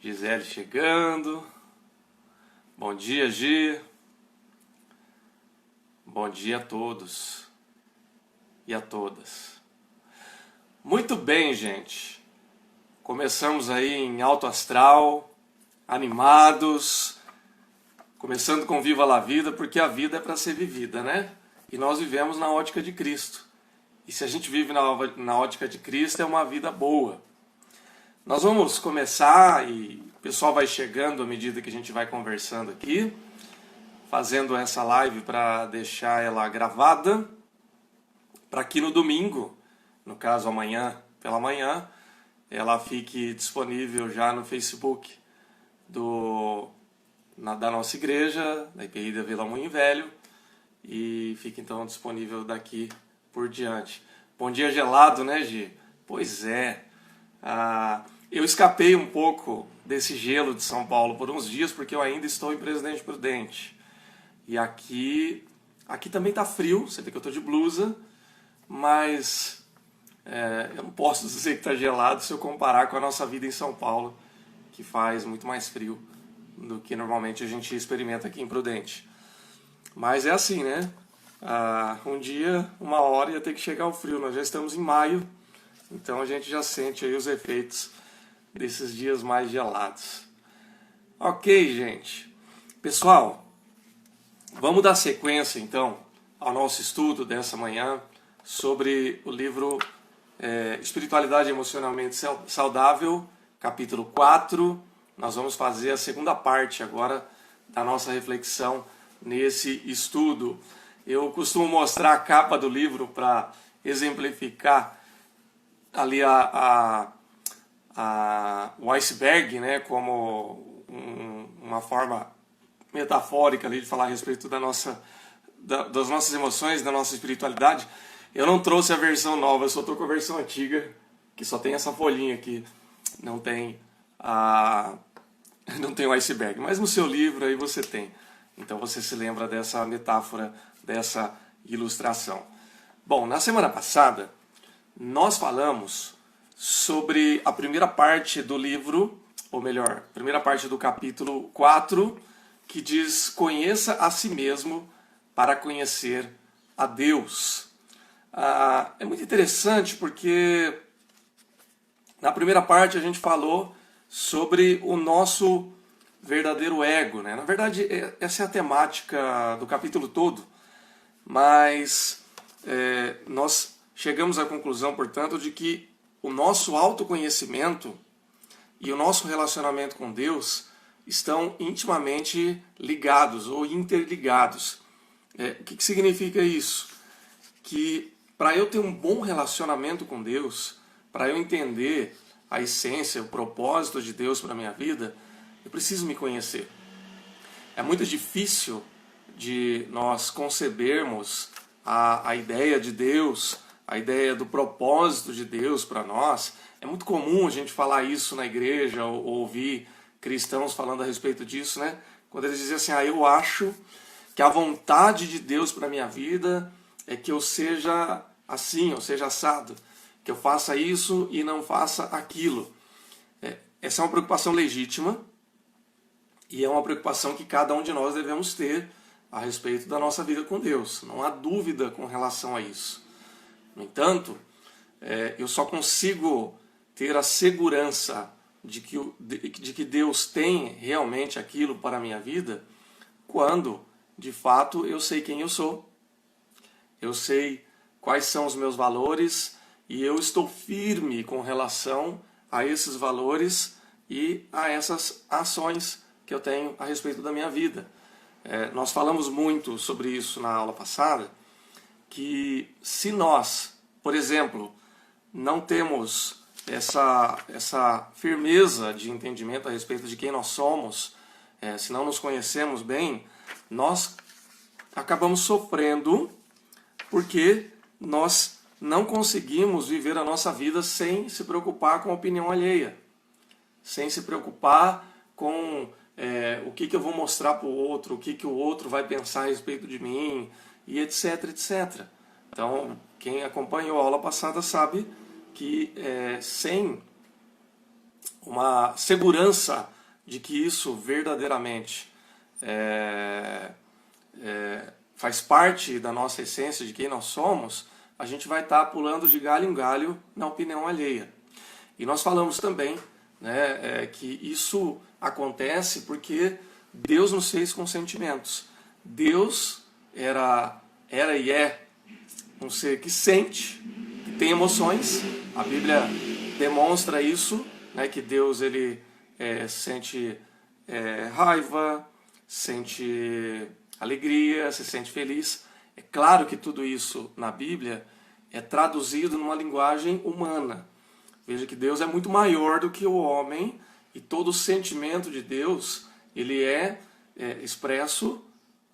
Gisele chegando. Bom dia, Gi. Bom dia a todos e a todas. Muito bem, gente. Começamos aí em alto astral, animados, começando com Viva la Vida, porque a vida é para ser vivida, né? E nós vivemos na ótica de Cristo. E se a gente vive na ótica de Cristo, é uma vida boa. Nós vamos começar, e o pessoal vai chegando à medida que a gente vai conversando aqui, fazendo essa live para deixar ela gravada, para que no domingo, no caso amanhã pela manhã, ela fique disponível já no Facebook da nossa igreja, da IPI da Vila Moinho Velho, e fique então disponível daqui por diante. Bom dia gelado, né, Gi? Pois é. Eu escapei um pouco desse gelo de São Paulo por uns dias, porque eu ainda estou em Presidente Prudente. E aqui também está frio, você vê que eu estou de blusa, mas eu não posso dizer que está gelado se eu comparar com a nossa vida em São Paulo, que faz muito mais frio do que normalmente a gente experimenta aqui em Prudente. Mas é assim, né? Um dia, uma hora ia ter que chegar o frio. Nós já estamos em maio, então a gente já sente aí os efeitos desses dias mais gelados. Ok, gente. Pessoal, vamos dar sequência então ao nosso estudo dessa manhã sobre o livro Espiritualidade Emocionalmente Saudável, capítulo 4. Nós vamos fazer a segunda parte agora da nossa reflexão nesse estudo. Eu costumo mostrar a capa do livro para exemplificar ali o iceberg, né, como uma forma metafórica ali de falar a respeito das nossas emoções, da nossa espiritualidade. Eu não trouxe a versão nova, eu só estou com a versão antiga, que só tem essa folhinha aqui, não tem o iceberg, mas no seu livro aí você tem. Então você se lembra dessa metáfora, dessa ilustração. Bom, na semana passada nós falamos sobre a primeira parte do livro, ou melhor, a primeira parte do capítulo 4, que diz: conheça a si mesmo para conhecer a Deus. É muito interessante porque na primeira parte a gente falou sobre o nosso verdadeiro ego, né? Na verdade, essa é a temática do capítulo todo, mas nós chegamos à conclusão, portanto, de que o nosso autoconhecimento e o nosso relacionamento com Deus estão intimamente ligados ou interligados. O que significa isso? Que para eu ter um bom relacionamento com Deus, para eu entender a essência, o propósito de Deus para a minha vida, eu preciso me conhecer. É muito difícil de nós concebermos a ideia de Deus, a ideia do propósito de Deus para nós. É muito comum a gente falar isso na igreja ou ouvir cristãos falando a respeito disso, né? Quando eles dizem assim: eu acho que a vontade de Deus para a minha vida é que eu seja assim, eu seja assado, que eu faça isso e não faça aquilo. Essa é uma preocupação legítima e é uma preocupação que cada um de nós devemos ter a respeito da nossa vida com Deus. Não há dúvida com relação a isso. No entanto, eu só consigo ter a segurança de que Deus tem realmente aquilo para a minha vida quando, de fato, eu sei quem eu sou. Eu sei quais são os meus valores e eu estou firme com relação a esses valores e a essas ações que eu tenho a respeito da minha vida. Nós falamos muito sobre isso na aula passada, que se nós, por exemplo, não temos essa firmeza de entendimento a respeito de quem nós somos, se não nos conhecemos bem, nós acabamos sofrendo porque nós não conseguimos viver a nossa vida sem se preocupar com a opinião alheia, sem se preocupar com o que eu vou mostrar para o outro, o que o outro vai pensar a respeito de mim, e etc, etc. Então, quem acompanhou a aula passada sabe que sem uma segurança de que isso verdadeiramente faz parte da nossa essência, de quem nós somos, a gente vai estar pulando de galho em galho na opinião alheia. E nós falamos também, né, que isso acontece porque Deus nos fez com sentimentos. Deus era e é um ser que sente, que tem emoções. A Bíblia demonstra isso, né, que Deus ele sente raiva, sente alegria, se sente feliz. É claro que tudo isso na Bíblia é traduzido numa linguagem humana. Veja que Deus é muito maior do que o homem e todo o sentimento de Deus ele é expresso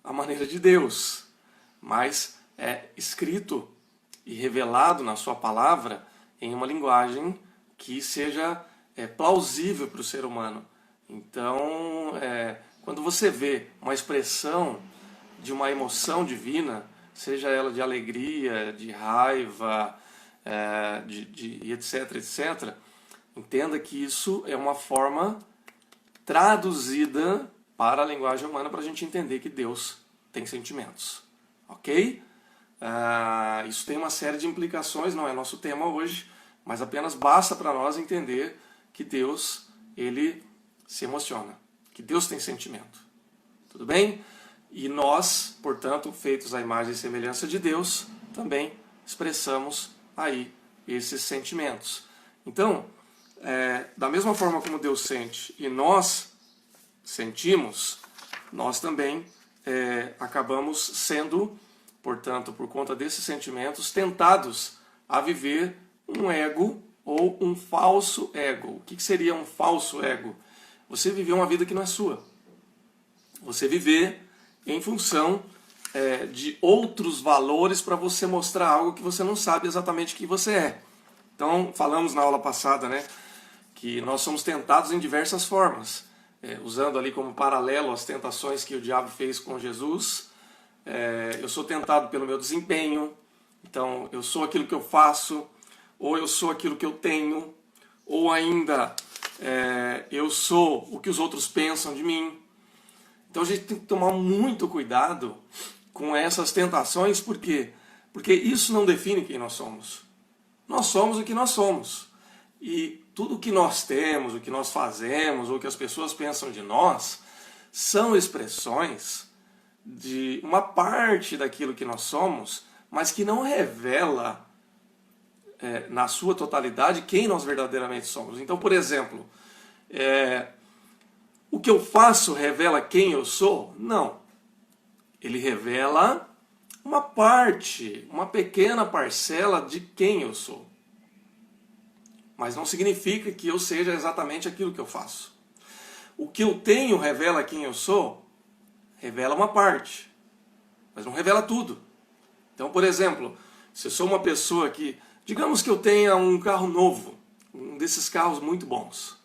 à maneira de Deus, mas é escrito e revelado na sua palavra em uma linguagem que seja plausível para o ser humano. Então, quando você vê uma expressão de uma emoção divina, seja ela de alegria, de raiva, de etc, etc, entenda que isso é uma forma traduzida para a linguagem humana para a gente entender que Deus tem sentimentos. Ok? Isso tem uma série de implicações, não é nosso tema hoje, mas apenas basta para nós entender que Deus, ele se emociona, que Deus tem sentimento. Tudo bem? E nós, portanto, feitos à imagem e semelhança de Deus, também expressamos aí esses sentimentos. Então, da mesma forma como Deus sente e nós sentimos, nós também acabamos sendo, portanto, por conta desses sentimentos, tentados a viver um ego ou um falso ego. O que seria um falso ego? Você viver uma vida que não é sua. Você viver em função de outros valores para você mostrar algo que você não sabe exatamente o que você é. Então, falamos na aula passada, né, que nós somos tentados em diversas formas, usando ali como paralelo as tentações que o diabo fez com Jesus. Eu sou tentado pelo meu desempenho, então eu sou aquilo que eu faço, ou eu sou aquilo que eu tenho, ou ainda eu sou o que os outros pensam de mim. Então a gente tem que tomar muito cuidado com essas tentações, por quê? Porque isso não define quem nós somos. Nós somos o que nós somos. E tudo o que nós temos, o que nós fazemos, ou o que as pessoas pensam de nós, são expressões de uma parte daquilo que nós somos, mas que não revela na sua totalidade quem nós verdadeiramente somos. Então, por exemplo, o que eu faço revela quem eu sou? Não. Ele revela uma parte, uma pequena parcela de quem eu sou. Mas não significa que eu seja exatamente aquilo que eu faço. O que eu tenho revela quem eu sou? Revela uma parte, mas não revela tudo. Então, por exemplo, se eu sou uma pessoa que, digamos que eu tenha um carro novo, um desses carros muito bons.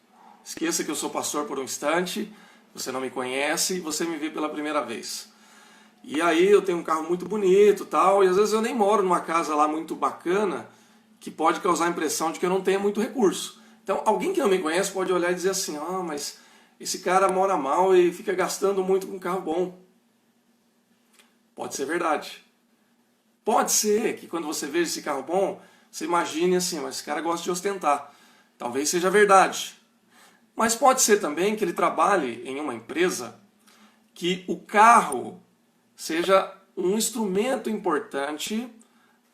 Esqueça que eu sou pastor por um instante, você não me conhece, você me vê pela primeira vez. E aí eu tenho um carro muito bonito, tal, e às vezes eu nem moro numa casa lá muito bacana, que pode causar a impressão de que eu não tenho muito recurso. Então, alguém que não me conhece pode olhar e dizer assim, mas esse cara mora mal e fica gastando muito com um carro bom. Pode ser verdade. Pode ser que quando você veja esse carro bom, você imagine assim, mas esse cara gosta de ostentar. Talvez seja verdade. Mas pode ser também que ele trabalhe em uma empresa que o carro seja um instrumento importante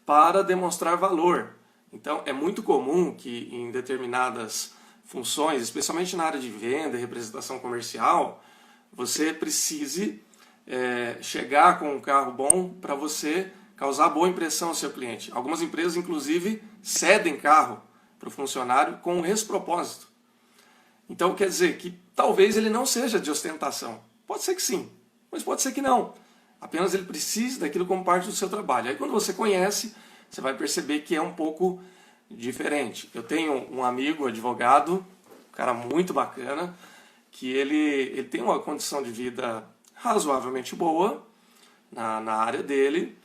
para demonstrar valor. Então, é muito comum que em determinadas funções, especialmente na área de venda e representação comercial, você precise chegar com um carro bom para você causar boa impressão ao seu cliente. Algumas empresas, inclusive, cedem carro para o funcionário com esse propósito. Então, quer dizer que talvez ele não seja de ostentação. Pode ser que sim, mas pode ser que não. Apenas ele precisa daquilo como parte do seu trabalho. Aí quando você conhece, você vai perceber que é um pouco diferente. Eu tenho um amigo, advogado, um cara muito bacana, que ele tem uma condição de vida razoavelmente boa na área dele.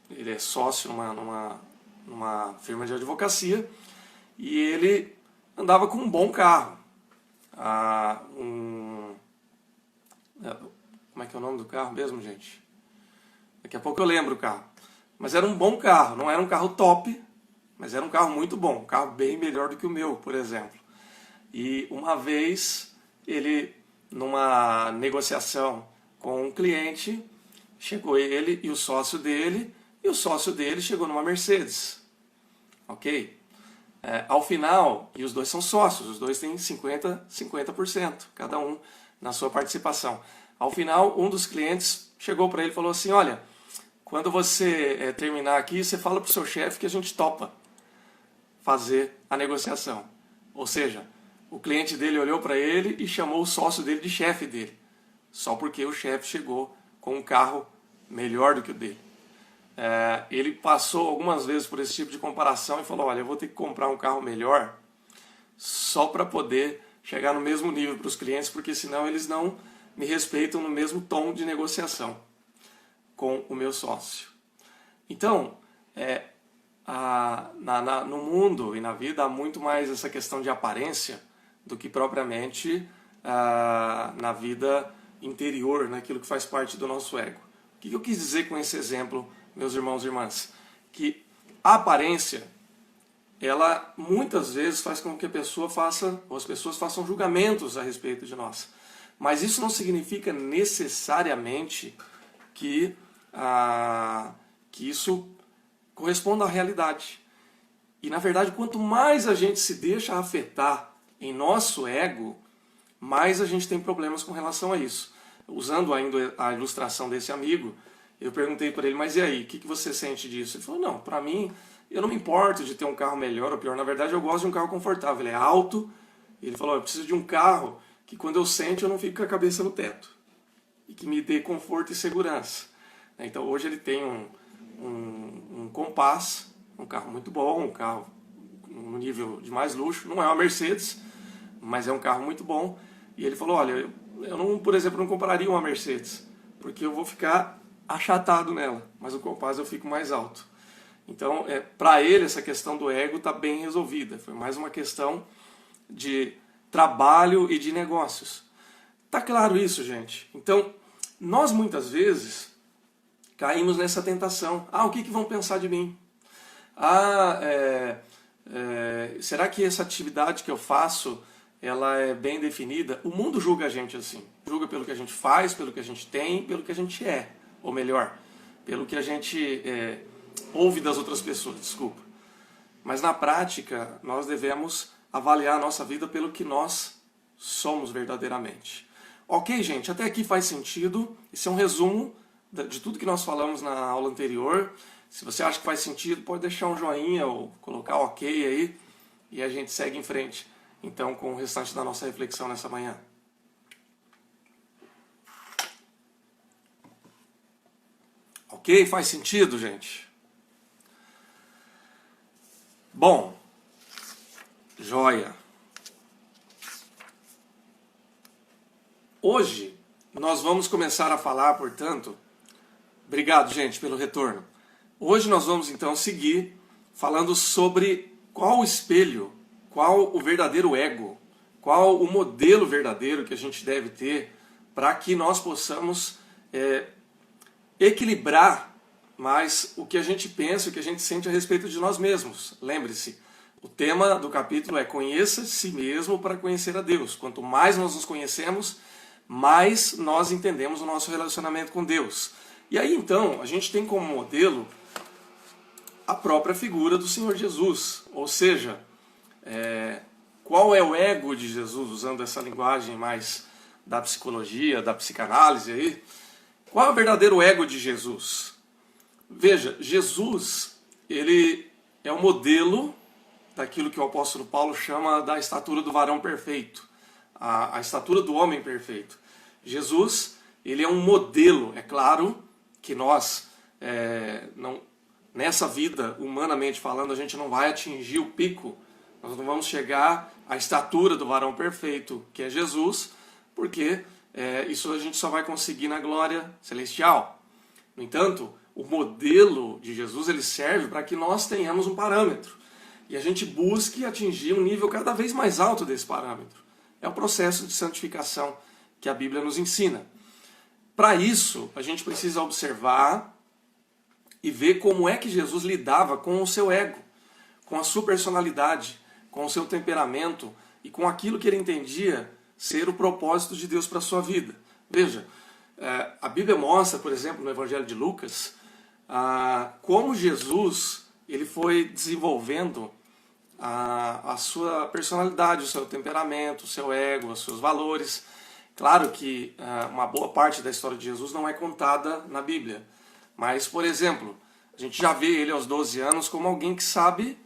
Ele é sócio numa firma de advocacia e ele andava com um bom carro. Como é que é o nome do carro mesmo, gente? Daqui a pouco eu lembro o carro. Mas era um bom carro, não era um carro top, mas era um carro muito bom, um carro bem melhor do que o meu, por exemplo. E uma vez, ele, numa negociação com um cliente, chegou ele e o sócio dele chegou numa Mercedes. Ok? Ao final, e os dois são sócios, os dois têm 50%, cada um na sua participação. Ao final, um dos clientes chegou para ele e falou assim, olha, quando você terminar aqui, você fala para o seu chefe que a gente topa fazer a negociação. Ou seja, o cliente dele olhou para ele e chamou o sócio dele de chefe dele, só porque o chefe chegou com um carro melhor do que o dele. Ele passou algumas vezes por esse tipo de comparação e falou, olha, eu vou ter que comprar um carro melhor só para poder chegar no mesmo nível para os clientes, porque senão eles não me respeitam no mesmo tom de negociação com o meu sócio. Então, no mundo e na vida há muito mais essa questão de aparência do que propriamente na vida interior, naquilo que faz parte do nosso ego. O que eu quis dizer com esse exemplo, meus irmãos e irmãs? Que a aparência, ela muitas vezes faz com que a pessoa faça, ou as pessoas façam julgamentos a respeito de nós. Mas isso não significa necessariamente que isso corresponda à realidade. E na verdade, quanto mais a gente se deixa afetar em nosso ego, mais a gente tem problemas com relação a isso. Usando ainda a ilustração desse amigo, eu perguntei para ele, mas e aí, o que você sente disso? Ele falou, não, para mim, eu não me importo de ter um carro melhor ou pior. Na verdade, eu gosto de um carro confortável, ele é alto. Ele falou, eu preciso de um carro que quando eu sento eu não fico com a cabeça no teto. E que me dê conforto e segurança. Então hoje ele tem um Compass, um carro muito bom, um carro no nível de mais luxo. Não é uma Mercedes, mas é um carro muito bom. E ele falou, olha, eu não, por exemplo, não compraria uma Mercedes, porque eu vou ficar achatado nela, mas o Compass eu fico mais alto. Então, para ele, essa questão do ego está bem resolvida. Foi mais uma questão de trabalho e de negócios. Tá claro isso, gente? Então, nós muitas vezes caímos nessa tentação. O que vão pensar de mim? Será que essa atividade que eu faço, ela é bem definida? O mundo julga a gente assim. Julga pelo que a gente faz, pelo que a gente tem, pelo que a gente é. Ou melhor, pelo que a gente ouve das outras pessoas, desculpa. Mas na prática, nós devemos avaliar a nossa vida pelo que nós somos verdadeiramente. Ok, gente? Até aqui faz sentido. Esse é um resumo de tudo que nós falamos na aula anterior. Se você acha que faz sentido, pode deixar um joinha ou colocar ok aí e a gente segue em frente, então, com o restante da nossa reflexão nessa manhã. Ok? Faz sentido, gente? Bom, joia. Hoje nós vamos começar a falar, portanto, obrigado, gente, pelo retorno. Hoje nós vamos então seguir falando sobre qual o espelho, qual o verdadeiro ego, qual o modelo verdadeiro que a gente deve ter para que nós possamos equilibrar mais o que a gente pensa, o que a gente sente a respeito de nós mesmos. Lembre-se, o tema do capítulo é conheça si mesmo para conhecer a Deus. Quanto mais nós nos conhecemos, mais nós entendemos o nosso relacionamento com Deus. E aí então, a gente tem como modelo a própria figura do Senhor Jesus. Ou seja, qual é o ego de Jesus, usando essa linguagem mais da psicologia, da psicanálise aí? Qual é o verdadeiro ego de Jesus? Veja, Jesus, ele é o modelo daquilo que o apóstolo Paulo chama da estatura do varão perfeito, a estatura do homem perfeito. Jesus, ele é um modelo. É claro que nós, nessa vida, humanamente falando, a gente não vai atingir o pico, nós não vamos chegar à estatura do varão perfeito, que é Jesus, porque isso a gente só vai conseguir na glória celestial. No entanto, o modelo de Jesus, ele serve para que nós tenhamos um parâmetro. e a gente busque atingir um nível cada vez mais alto desse parâmetro. É o processo de santificação que a Bíblia nos ensina. Para isso, a gente precisa observar e ver como é que Jesus lidava com o seu ego, com a sua personalidade, com o seu temperamento e com aquilo que ele entendia ser o propósito de Deus para a sua vida. Veja, a Bíblia mostra, por exemplo, no Evangelho de Lucas, como Jesus ele foi desenvolvendo a sua personalidade, o seu temperamento, o seu ego, os seus valores. Claro que uma boa parte da história de Jesus não é contada na Bíblia. Mas, por exemplo, a gente já vê ele aos 12 anos como alguém que sabe,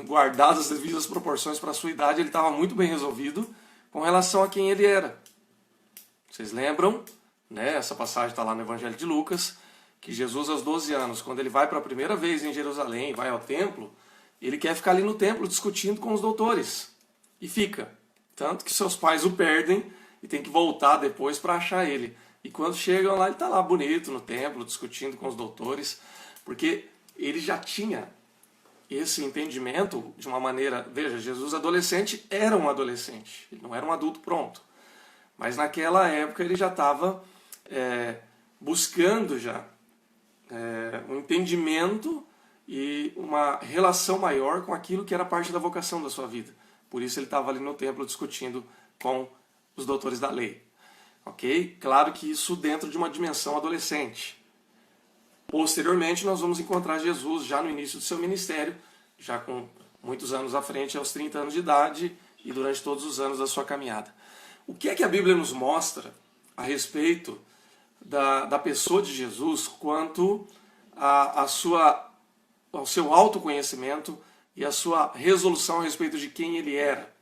guardadas as devidas proporções para a sua idade, ele estava muito bem resolvido com relação a quem ele era. Vocês lembram, né? Essa passagem está lá no Evangelho de Lucas, que Jesus aos 12 anos, quando ele vai para a primeira vez em Jerusalém, vai ao templo, ele quer ficar ali no templo discutindo com os doutores. E fica. Tanto que seus pais o perdem e tem que voltar depois para achar ele. E quando chegam lá, ele está lá bonito no templo, discutindo com os doutores, porque ele já tinha esse entendimento de uma maneira... Veja, Jesus adolescente era um adolescente, ele não era um adulto pronto. Mas naquela época ele já estava buscando já um entendimento e uma relação maior com aquilo que era parte da vocação da sua vida. Por isso ele estava ali no templo discutindo com os doutores da lei. Ok? Claro que isso dentro de uma dimensão adolescente. Posteriormente nós vamos encontrar Jesus já no início do seu ministério, já com muitos anos à frente, aos 30 anos de idade e durante todos os anos da sua caminhada. O que é que a Bíblia nos mostra a respeito da pessoa de Jesus quanto ao seu autoconhecimento e a sua resolução a respeito de quem ele era?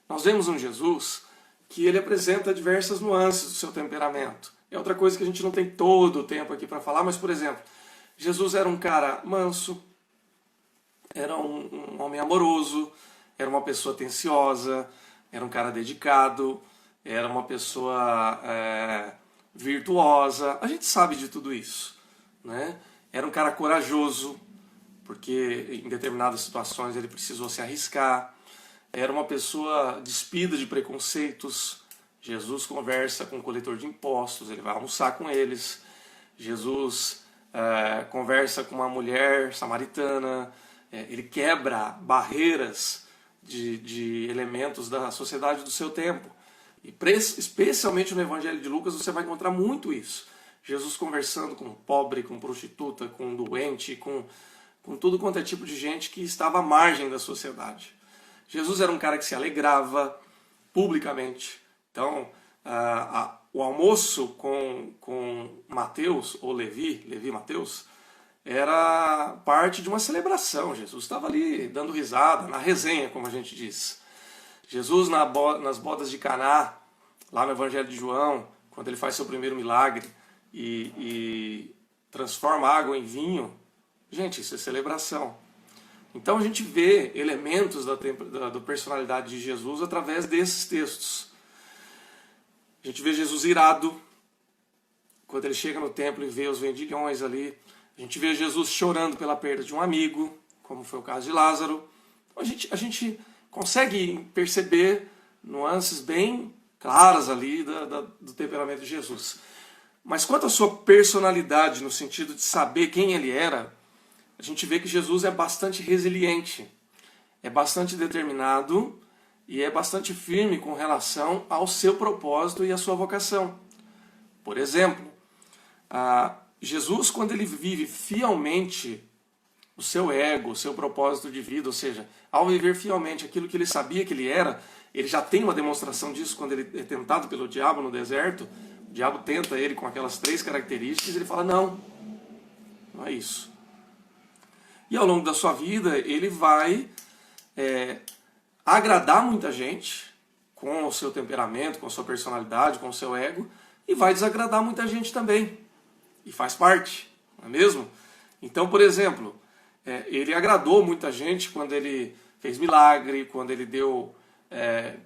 Nós vemos um Jesus que ele apresenta diversas nuances do seu temperamento. É outra coisa que a gente não tem todo o tempo aqui para falar, mas, por exemplo, Jesus era um cara manso, era um homem amoroso, era uma pessoa atenciosa, era um cara dedicado, era uma pessoa virtuosa. A gente sabe de tudo isso, né? Era um cara corajoso, porque em determinadas situações ele precisou se arriscar. Era uma pessoa despida de preconceitos. Jesus conversa com o coletor de impostos, ele vai almoçar com eles. Jesus conversa com uma mulher samaritana, ele quebra barreiras de elementos da sociedade do seu tempo. E especialmente no Evangelho de Lucas você vai encontrar muito isso. Jesus conversando com pobre, com prostituta, com doente, com tudo quanto é tipo de gente que estava à margem da sociedade. Jesus era um cara que se alegrava publicamente. Então, o almoço com Mateus, ou Levi Mateus, era parte de uma celebração. Jesus estava ali dando risada, na resenha, como a gente diz. Jesus nas bodas de Caná, lá no Evangelho de João, quando ele faz seu primeiro milagre e transforma água em vinho, gente, isso é celebração. Então a gente vê elementos da personalidade de Jesus através desses textos. A gente vê Jesus irado, quando ele chega no templo e vê os vendilhões ali. A gente vê Jesus chorando pela perda de um amigo, como foi o caso de Lázaro. Então a gente consegue perceber nuances bem claras ali do temperamento de Jesus. Mas quanto à sua personalidade, no sentido de saber quem ele era, a gente vê que Jesus é bastante resiliente, é bastante determinado e é bastante firme com relação ao seu propósito e à sua vocação. Por exemplo, Jesus, quando ele vive fielmente o seu ego, o seu propósito de vida, ou seja, ao viver fielmente aquilo que ele sabia que ele era, ele já tem uma demonstração disso quando ele é tentado pelo diabo no deserto. O diabo tenta ele com aquelas 3 características e ele fala, não é isso. E ao longo da sua vida ele vai agradar muita gente com o seu temperamento, com a sua personalidade, com o seu ego, e vai desagradar muita gente também. E faz parte, não é mesmo? Então, por exemplo, ele agradou muita gente quando ele fez milagre, quando ele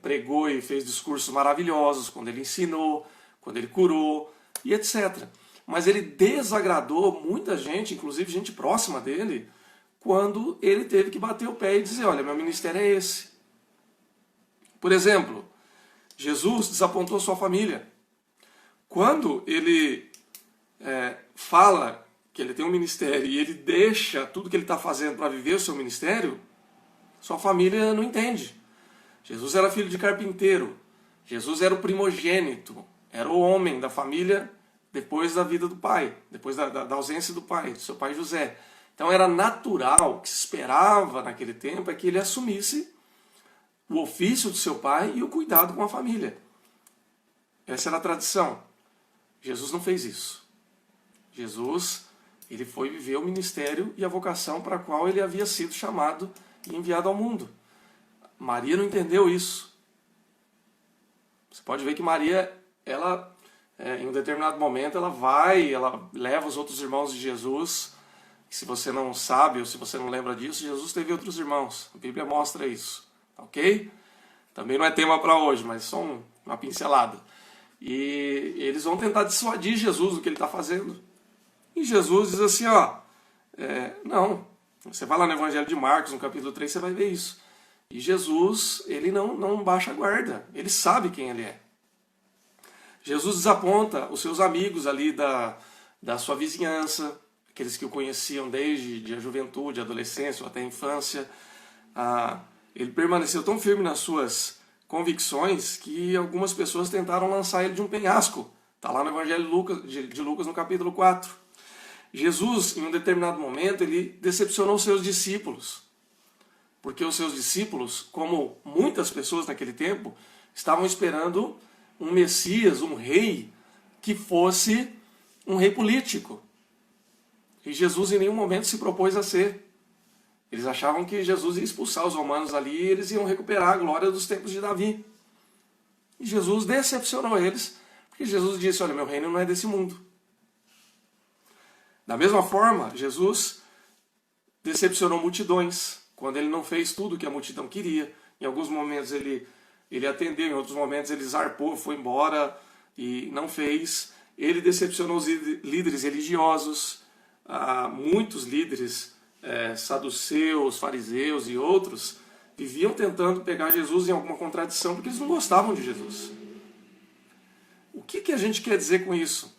pregou e fez discursos maravilhosos, quando ele ensinou, quando ele curou e etc. Mas ele desagradou muita gente, inclusive gente próxima dele, quando ele teve que bater o pé e dizer, olha, meu ministério é esse. Por exemplo, Jesus desapontou sua família. Quando ele fala que ele tem um ministério e ele deixa tudo que ele está fazendo para viver o seu ministério, sua família não entende. Jesus era filho de carpinteiro. Jesus era o primogênito. Era o homem da família depois da vida do pai, depois da ausência do pai, do seu pai José. Então era natural, o que se esperava naquele tempo é que ele assumisse o ofício do seu pai e o cuidado com a família. Essa era a tradição. Jesus não fez isso. Jesus, ele foi viver o ministério e a vocação para a qual ele havia sido chamado e enviado ao mundo. Maria não entendeu isso. Você pode ver que Maria, ela, em um determinado momento, ela leva os outros irmãos de Jesus. Se você não sabe ou se você não lembra disso, Jesus teve outros irmãos. A Bíblia mostra isso. Ok? Também não é tema para hoje, mas só uma pincelada. E eles vão tentar dissuadir Jesus do que ele está fazendo. E Jesus diz assim, não. Você vai lá no Evangelho de Marcos, no capítulo 3, você vai ver isso. E Jesus, ele não baixa a guarda. Ele sabe quem ele é. Jesus desaponta os seus amigos ali da sua vizinhança, aqueles que o conheciam desde a juventude, a adolescência ou até a infância. Ele permaneceu tão firme nas suas convicções que algumas pessoas tentaram lançar ele de um penhasco. Está lá no Evangelho de Lucas, no capítulo 4. Jesus, em um determinado momento, ele decepcionou os seus discípulos. Porque os seus discípulos, como muitas pessoas naquele tempo, estavam esperando um Messias, um rei, que fosse um rei político. E Jesus em nenhum momento se propôs a ser. Eles achavam que Jesus ia expulsar os romanos ali e eles iam recuperar a glória dos tempos de Davi. E Jesus decepcionou eles, porque Jesus disse, olha, meu reino não é desse mundo. Da mesma forma, Jesus decepcionou multidões, quando ele não fez tudo o que a multidão queria. Em alguns momentos ele atendeu, em outros momentos ele zarpou, foi embora e não fez. Ele decepcionou os líderes religiosos, muitos líderes saduceus, fariseus e outros viviam tentando pegar Jesus em alguma contradição porque eles não gostavam de Jesus. O que a gente quer dizer com isso?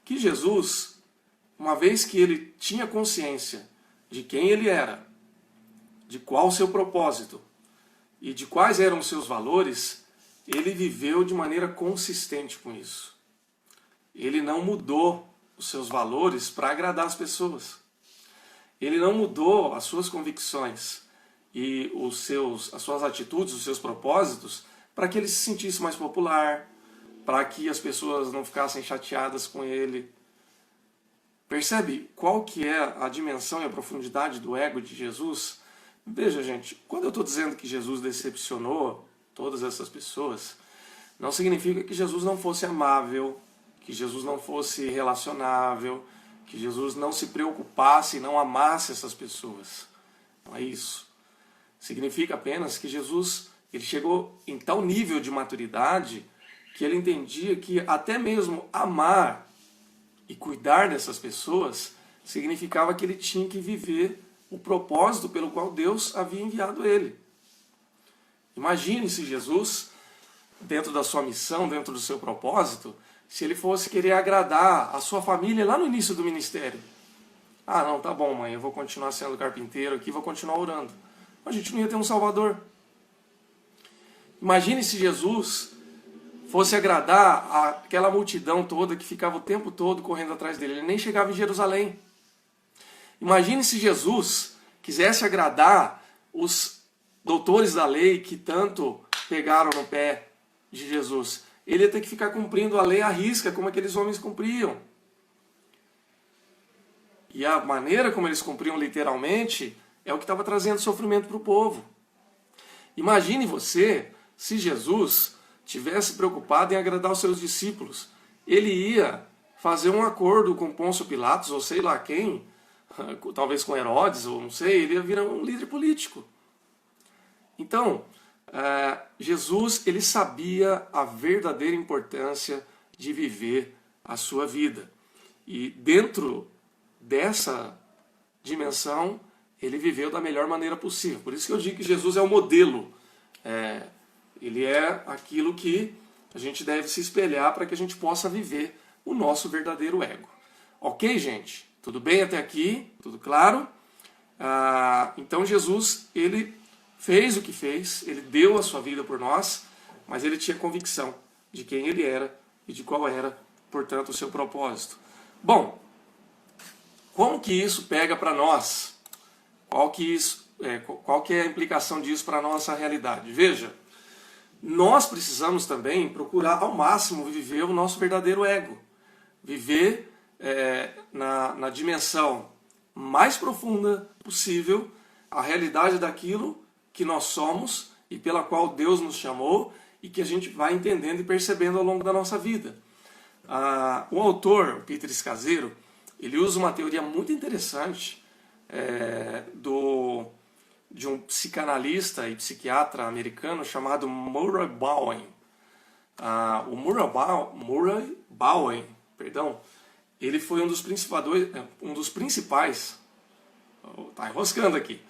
Que Jesus, uma vez que ele tinha consciência de quem ele era, de qual o seu propósito e de quais eram os seus valores, ele viveu de maneira consistente com isso. Ele não mudou os seus valores para agradar as pessoas. Ele não mudou as suas convicções e as suas atitudes, os seus propósitos, para que ele se sentisse mais popular, para que as pessoas não ficassem chateadas com ele. Percebe qual que é a dimensão e a profundidade do ego de Jesus? Veja, gente, quando eu estou dizendo que Jesus decepcionou todas essas pessoas, não significa que Jesus não fosse amável, que Jesus não fosse relacionável, que Jesus não se preocupasse e não amasse essas pessoas. Não é isso. Significa apenas que Jesus ele chegou em tal nível de maturidade que ele entendia que até mesmo amar e cuidar dessas pessoas significava que ele tinha que viver o propósito pelo qual Deus havia enviado ele. Imagine se Jesus, dentro da sua missão, dentro do seu propósito, se ele fosse querer agradar a sua família lá no início do ministério. Não, tá bom, mãe, eu vou continuar sendo carpinteiro aqui, vou continuar orando. Mas a gente não ia ter um Salvador. Imagine se Jesus fosse agradar aquela multidão toda que ficava o tempo todo correndo atrás dele. Ele nem chegava em Jerusalém. Imagine se Jesus quisesse agradar os doutores da lei que tanto pegaram no pé de Jesus. Ele ia ter que ficar cumprindo a lei à risca, como aqueles homens cumpriam. E a maneira como eles cumpriam literalmente é o que estava trazendo sofrimento para o povo. Imagine você se Jesus tivesse preocupado em agradar os seus discípulos. Ele ia fazer um acordo com Pôncio Pilatos, ou sei lá quem, talvez com Herodes, ou não sei, ele ia virar um líder político. Então, Jesus ele sabia a verdadeira importância de viver a sua vida. E dentro dessa dimensão, ele viveu da melhor maneira possível. Por isso que eu digo que Jesus é o modelo. Ele é aquilo que a gente deve se espelhar para que a gente possa viver o nosso verdadeiro ego. Ok, gente? Tudo bem até aqui? Tudo claro? Então Jesus, ele fez o que fez, ele deu a sua vida por nós, mas ele tinha convicção de quem ele era e de qual era, portanto, o seu propósito. Bom, como que isso pega para nós? Qual que é a implicação disso para a nossa realidade? Veja, nós precisamos também procurar ao máximo viver o nosso verdadeiro ego. Viver na dimensão mais profunda possível a realidade daquilo que nós somos e pela qual Deus nos chamou e que a gente vai entendendo e percebendo ao longo da nossa vida. O autor, Peter Scazzero, ele usa uma teoria muito interessante de um psicanalista e psiquiatra americano chamado Murray Bowen. O Murray Bowen, ele foi um dos principais, tá enroscando aqui,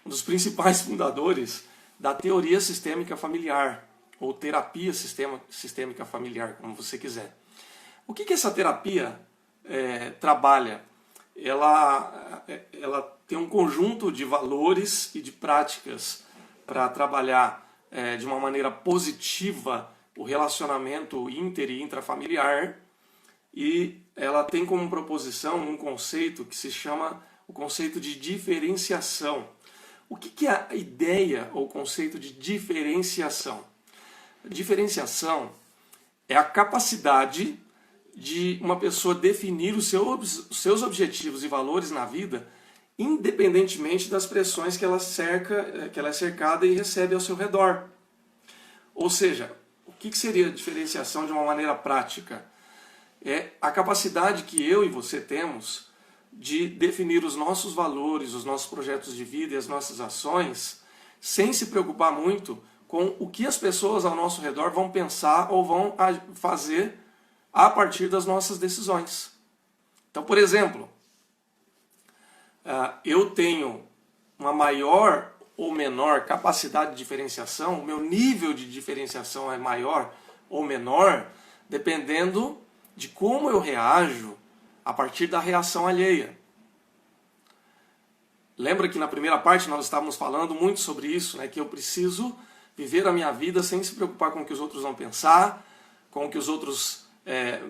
um dos principais fundadores da teoria sistêmica familiar, ou terapia sistêmica familiar, como você quiser. O que essa terapia trabalha? Ela tem um conjunto de valores e de práticas para trabalhar de uma maneira positiva o relacionamento inter e intrafamiliar, e ela tem como proposição um conceito que se chama o conceito de diferenciação. O que é a ideia ou conceito de diferenciação? Diferenciação é a capacidade de uma pessoa definir os seus objetivos e valores na vida, independentemente das pressões que ela é cercada e recebe ao seu redor. Ou seja, o que seria a diferenciação de uma maneira prática? É a capacidade que eu e você temos de definir os nossos valores, os nossos projetos de vida e as nossas ações, sem se preocupar muito com o que as pessoas ao nosso redor vão pensar ou vão fazer a partir das nossas decisões. Então, por exemplo, eu tenho uma maior ou menor capacidade de diferenciação, o meu nível de diferenciação é maior ou menor, dependendo de como eu reajo a partir da reação alheia. Lembra que na primeira parte nós estávamos falando muito sobre isso, né? Que eu preciso viver a minha vida sem se preocupar com o que os outros vão pensar, com o que os outros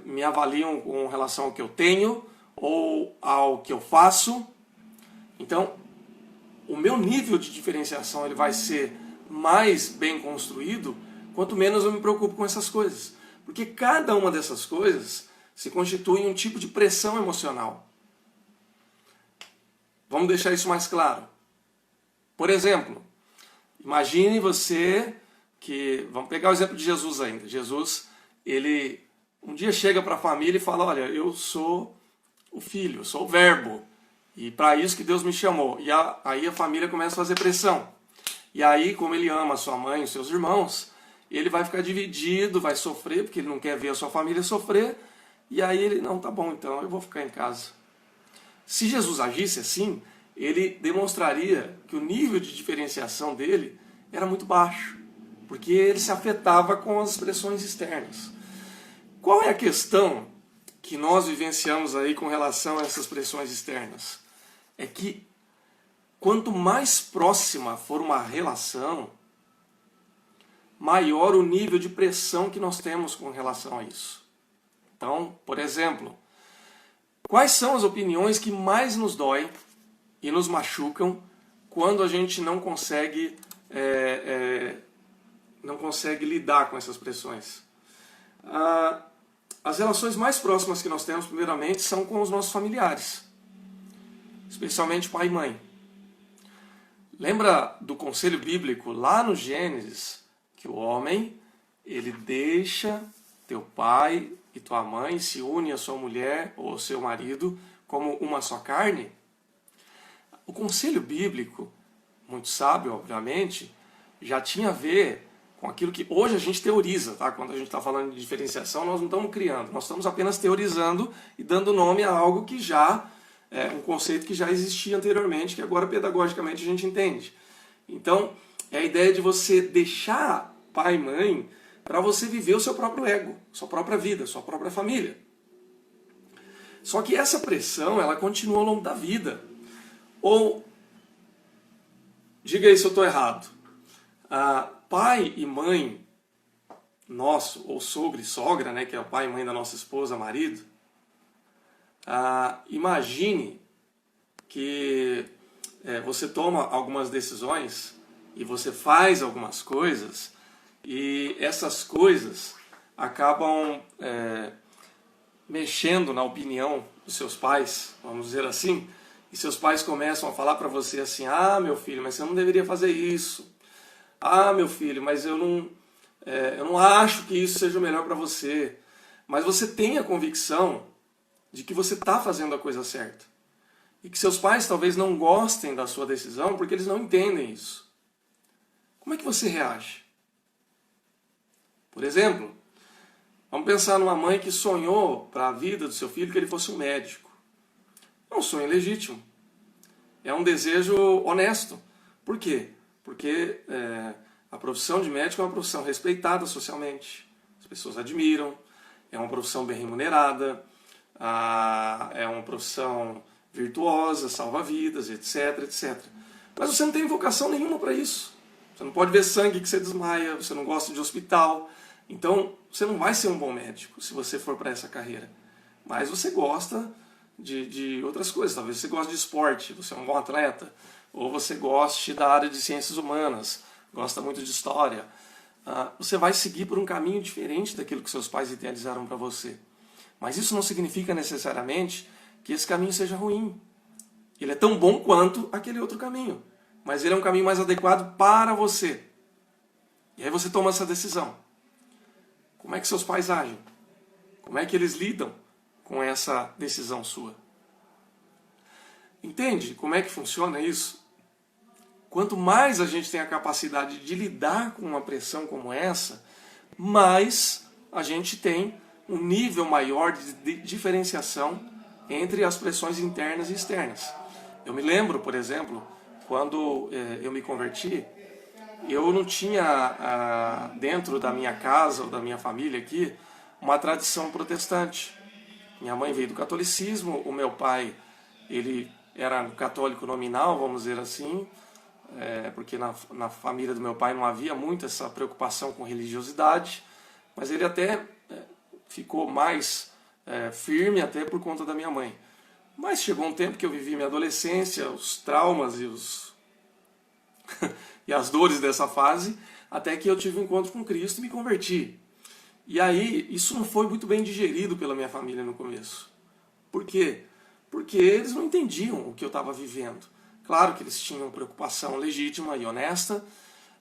me avaliam com relação ao que eu tenho ou ao que eu faço. Então, o meu nível de diferenciação ele vai ser mais bem construído quanto menos eu me preocupo com essas coisas. Porque cada uma dessas coisas se constitui em um tipo de pressão emocional. Vamos deixar isso mais claro. Por exemplo, imagine você vamos pegar o exemplo de Jesus ainda. Jesus, ele um dia chega para a família e fala, olha, eu sou o filho, eu sou o verbo. E para isso que Deus me chamou. E aí a família começa a fazer pressão. E aí, como ele ama a sua mãe e os seus irmãos, ele vai ficar dividido, vai sofrer, porque ele não quer ver a sua família sofrer. E aí ele, não, tá bom, então eu vou ficar em casa. Se Jesus agisse assim, ele demonstraria que o nível de diferenciação dele era muito baixo, porque ele se afetava com as pressões externas. Qual é a questão que nós vivenciamos aí com relação a essas pressões externas? É que quanto mais próxima for uma relação, maior o nível de pressão que nós temos com relação a isso. Então, por exemplo, quais são as opiniões que mais nos doem e nos machucam quando a gente não consegue lidar com essas pressões? As relações mais próximas que nós temos, primeiramente, são com os nossos familiares, especialmente pai e mãe. Lembra do conselho bíblico lá no Gênesis, que o homem, ele deixa teu pai e tua mãe, se une à sua mulher ou ao seu marido como uma só carne? O conselho bíblico, muito sábio, obviamente, já tinha a ver com aquilo que hoje a gente teoriza, tá? Quando a gente está falando de diferenciação, nós não estamos criando, nós estamos apenas teorizando e dando nome a algo que já um conceito que já existia anteriormente, que agora pedagogicamente a gente entende. Então, é a ideia de você deixar pai e mãe para você viver o seu próprio ego, sua própria vida, sua própria família. Só que essa pressão, ela continua ao longo da vida. Ou, diga aí se eu estou errado, pai e mãe nosso, ou sogro e sogra, né, que é o pai e mãe da nossa esposa, marido, imagine que você toma algumas decisões e você faz algumas coisas e essas coisas acabam mexendo na opinião dos seus pais, vamos dizer assim, e seus pais começam a falar para você assim: ah, meu filho, mas você não deveria fazer isso. Ah, meu filho, mas eu não acho que isso seja o melhor para você. Mas você tem a convicção de que você está fazendo a coisa certa. E que seus pais talvez não gostem da sua decisão porque eles não entendem isso. Como é que você reage? Por exemplo, vamos pensar numa mãe que sonhou para a vida do seu filho que ele fosse um médico. É um sonho legítimo. É um desejo honesto. Por quê? Porque a profissão de médico é uma profissão respeitada socialmente. As pessoas admiram. É uma profissão bem remunerada. É uma profissão virtuosa, salva vidas, etc, etc. Mas você não tem vocação nenhuma para isso. Você não pode ver sangue que você desmaia, você não gosta de hospital. Então, você não vai ser um bom médico se você for para essa carreira. Mas você gosta de outras coisas. Talvez você goste de esporte, você é um bom atleta. Ou você goste da área de ciências humanas, gosta muito de história. Você vai seguir por um caminho diferente daquilo que seus pais idealizaram para você. Mas isso não significa necessariamente que esse caminho seja ruim. Ele é tão bom quanto aquele outro caminho. Mas ele é um caminho mais adequado para você. E aí você toma essa decisão. Como é que seus pais agem? Como é que eles lidam com essa decisão sua? Entende como é que funciona isso? Quanto mais a gente tem a capacidade de lidar com uma pressão como essa, mais a gente tem um nível maior de diferenciação entre as pressões internas e externas. Eu me lembro, por exemplo, quando eu me converti, eu não tinha dentro da minha casa ou da minha família aqui uma tradição protestante. Minha mãe veio do catolicismo, o meu pai ele era um católico nominal, vamos dizer assim, porque na família do meu pai não havia muito essa preocupação com religiosidade, mas ele até ficou mais firme até por conta da minha mãe. Mas chegou um tempo que eu vivi minha adolescência, os traumas e as dores dessa fase, até que eu tive um encontro com Cristo e me converti. E aí, isso não foi muito bem digerido pela minha família no começo. Por quê? Porque eles não entendiam o que eu estava vivendo. Claro que eles tinham preocupação legítima e honesta,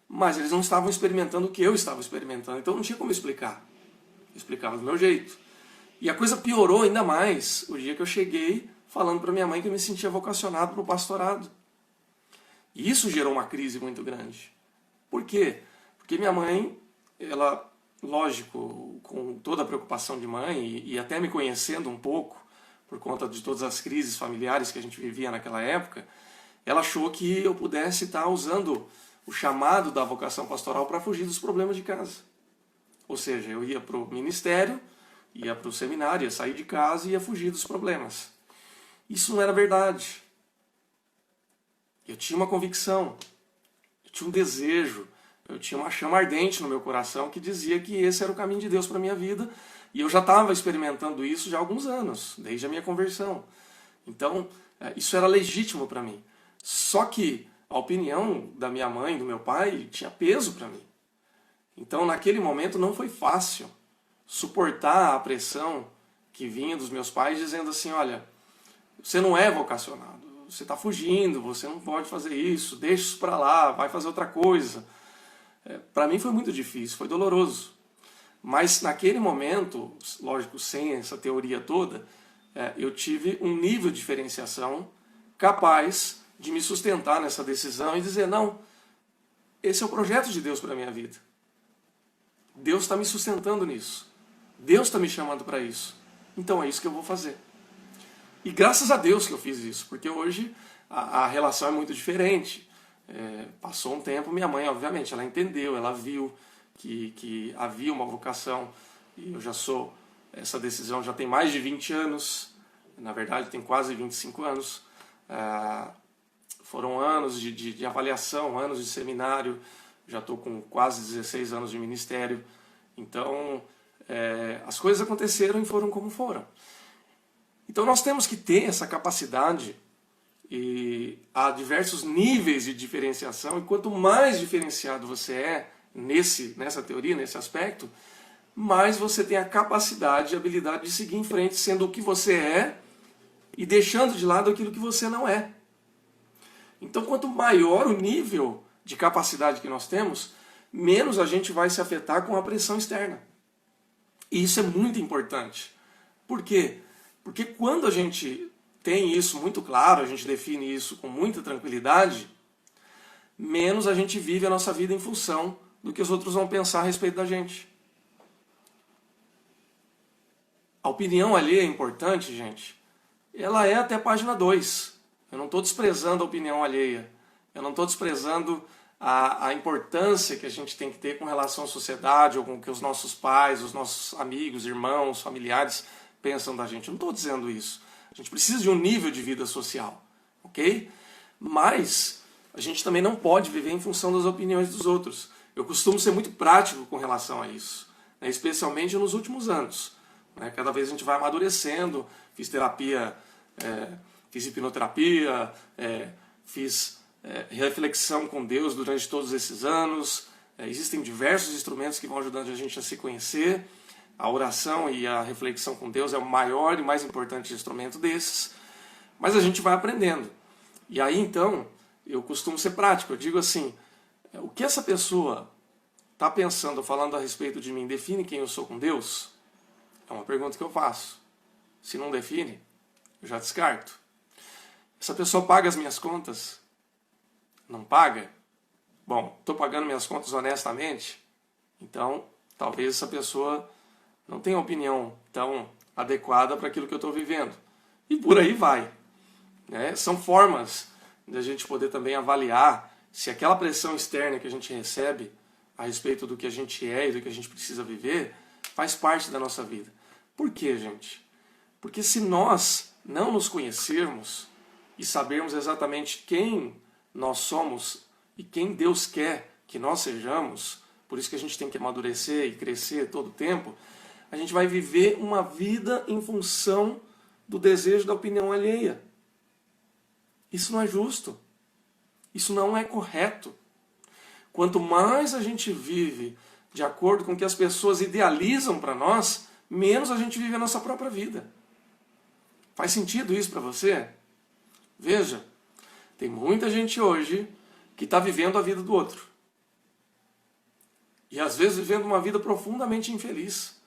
mas eles não estavam experimentando o que eu estava experimentando, então não tinha como explicar. Eu explicava do meu jeito. E a coisa piorou ainda mais o dia que eu cheguei falando para minha mãe que eu me sentia vocacionado para o pastorado. E isso gerou uma crise muito grande. Por quê? Porque minha mãe, ela, lógico, com toda a preocupação de mãe e até me conhecendo um pouco, por conta de todas as crises familiares que a gente vivia naquela época, ela achou que eu pudesse estar usando o chamado da vocação pastoral para fugir dos problemas de casa. Ou seja, eu ia para o ministério, ia para o seminário, ia sair de casa e ia fugir dos problemas. Isso não era verdade. Eu tinha uma convicção, eu tinha um desejo, eu tinha uma chama ardente no meu coração que dizia que esse era o caminho de Deus para a minha vida. E eu já estava experimentando isso já há alguns anos, desde a minha conversão. Então, isso era legítimo para mim. Só que a opinião da minha mãe e do meu pai tinha peso para mim. Então, naquele momento, não foi fácil suportar a pressão que vinha dos meus pais dizendo assim: olha, você não é vocacionado, você está fugindo, você não pode fazer isso, deixa isso para lá, vai fazer outra coisa. Para mim foi muito difícil, foi doloroso. Mas naquele momento, lógico, sem essa teoria toda, eu tive um nível de diferenciação capaz de me sustentar nessa decisão e dizer: não, esse é o projeto de Deus para a minha vida. Deus está me sustentando nisso. Deus está me chamando para isso. Então é isso que eu vou fazer. E graças a Deus que eu fiz isso, porque hoje a relação é muito diferente. Passou um tempo, minha mãe, obviamente, ela entendeu, ela viu que havia uma vocação, e eu já sou, essa decisão já tem mais de 20 anos, na verdade tem quase 25 anos, foram anos de avaliação, anos de seminário, já estou com quase 16 anos de ministério, então as coisas aconteceram e foram como foram. Então nós temos que ter essa capacidade, e há diversos níveis de diferenciação, e quanto mais diferenciado você é nessa teoria, nesse aspecto, mais você tem a capacidade e habilidade de seguir em frente, sendo o que você é e deixando de lado aquilo que você não é. Então, quanto maior o nível de capacidade que nós temos, menos a gente vai se afetar com a pressão externa. E isso é muito importante. Por quê? Porque quando a gente tem isso muito claro, a gente define isso com muita tranquilidade, menos a gente vive a nossa vida em função do que os outros vão pensar a respeito da gente. A opinião alheia é importante, gente. Ela é até a página 2. Eu não estou desprezando a opinião alheia. Eu não estou desprezando a importância que a gente tem que ter com relação à sociedade, ou com o que os nossos pais, os nossos amigos, irmãos, familiares pensam da gente. Eu não estou dizendo isso. A gente precisa de um nível de vida social, ok? Mas a gente também não pode viver em função das opiniões dos outros. Eu costumo ser muito prático com relação a isso, né? Especialmente nos últimos anos. Cada vez a gente vai amadurecendo, fiz terapia, fiz hipnoterapia, fiz reflexão com Deus durante todos esses anos. Existem diversos instrumentos que vão ajudando a gente a se conhecer. A oração e a reflexão com Deus é o maior e mais importante instrumento desses. Mas a gente vai aprendendo. E aí então, eu costumo ser prático. Eu digo assim, o que essa pessoa está pensando, falando a respeito de mim, define quem eu sou com Deus? É uma pergunta que eu faço. Se não define, eu já descarto. Essa pessoa paga as minhas contas? Não paga? Bom, estou pagando minhas contas honestamente? Então, talvez essa pessoa não tenha opinião tão adequada para aquilo que eu estou vivendo. E por aí vai. São formas de a gente poder também avaliar se aquela pressão externa que a gente recebe a respeito do que a gente é e do que a gente precisa viver faz parte da nossa vida. Por quê, gente? Porque se nós não nos conhecermos e sabermos exatamente quem nós somos e quem Deus quer que nós sejamos, por isso que a gente tem que amadurecer e crescer todo o tempo, a gente vai viver uma vida em função do desejo da opinião alheia. Isso não é justo. Isso não é correto. Quanto mais a gente vive de acordo com o que as pessoas idealizam para nós, menos a gente vive a nossa própria vida. Faz sentido isso para você? Veja, tem muita gente hoje que está vivendo a vida do outro. E às vezes vivendo uma vida profundamente infeliz.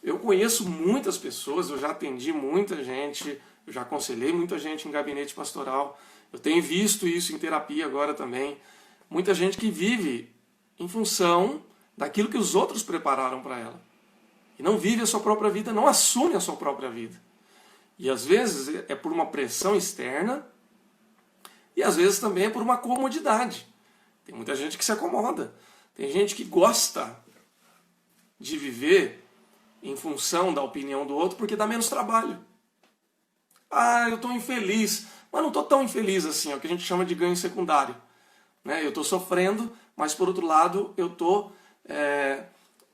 Eu conheço muitas pessoas, eu já atendi muita gente, eu já aconselhei muita gente em gabinete pastoral, eu tenho visto isso em terapia agora também. Muita gente que vive em função daquilo que os outros prepararam para ela. E não vive a sua própria vida, não assume a sua própria vida. E às vezes é por uma pressão externa, e às vezes também é por uma comodidade. Tem muita gente que se acomoda. Tem gente que gosta de viver em função da opinião do outro porque dá menos trabalho. Eu estou infeliz. Mas não estou tão infeliz assim, é o que a gente chama de ganho secundário. Eu estou sofrendo, mas por outro lado eu estou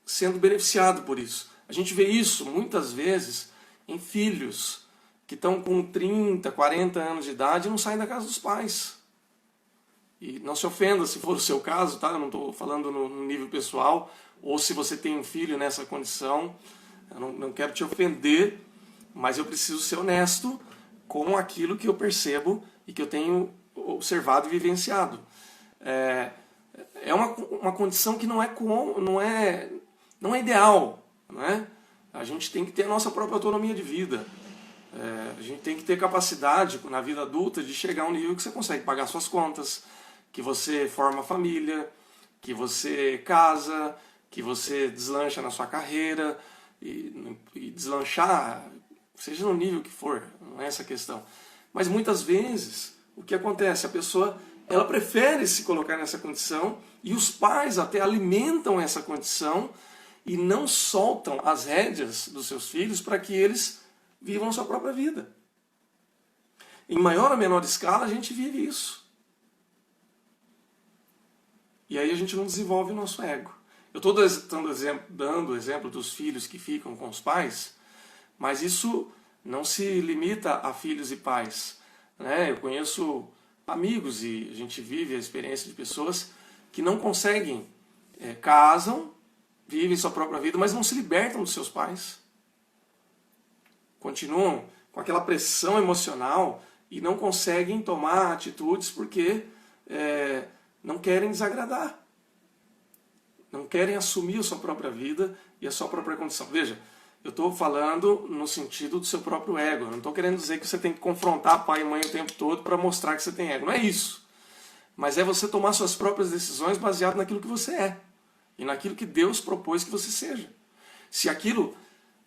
sendo beneficiado por isso. A gente vê isso muitas vezes em filhos que estão com 30, 40 anos de idade e não saem da casa dos pais. E não se ofenda se for o seu caso, tá? Eu não estou falando no nível pessoal, ou se você tem um filho nessa condição, eu não quero te ofender, mas eu preciso ser honesto com aquilo que eu percebo e que eu tenho observado e vivenciado. É uma condição que não é ideal, não é? A gente tem que ter a nossa própria autonomia de vida. A gente tem que ter capacidade na vida adulta de chegar a um nível que você consegue pagar suas contas, que você forma família, que você casa, que você deslancha na sua carreira, e deslanchar seja no nível que for, não é essa a questão. Mas muitas vezes, o que acontece? A pessoa, ela prefere se colocar nessa condição e os pais até alimentam essa condição e não soltam as rédeas dos seus filhos para que eles vivam a sua própria vida. Em maior ou menor escala, a gente vive isso. E aí a gente não desenvolve o nosso ego. Eu estou dando exemplo dos filhos que ficam com os pais, mas isso não se limita a filhos e pais, né? Eu conheço amigos e a gente vive a experiência de pessoas que não conseguem, casam, vivem sua própria vida, mas não se libertam dos seus pais. Continuam com aquela pressão emocional e não conseguem tomar atitudes porque não querem desagradar. Não querem assumir a sua própria vida e a sua própria condição. Veja, eu estou falando no sentido do seu próprio ego. Eu não estou querendo dizer que você tem que confrontar pai e mãe o tempo todo para mostrar que você tem ego. Não é isso. Mas é você tomar suas próprias decisões baseado naquilo que você é. E naquilo que Deus propôs que você seja. Se aquilo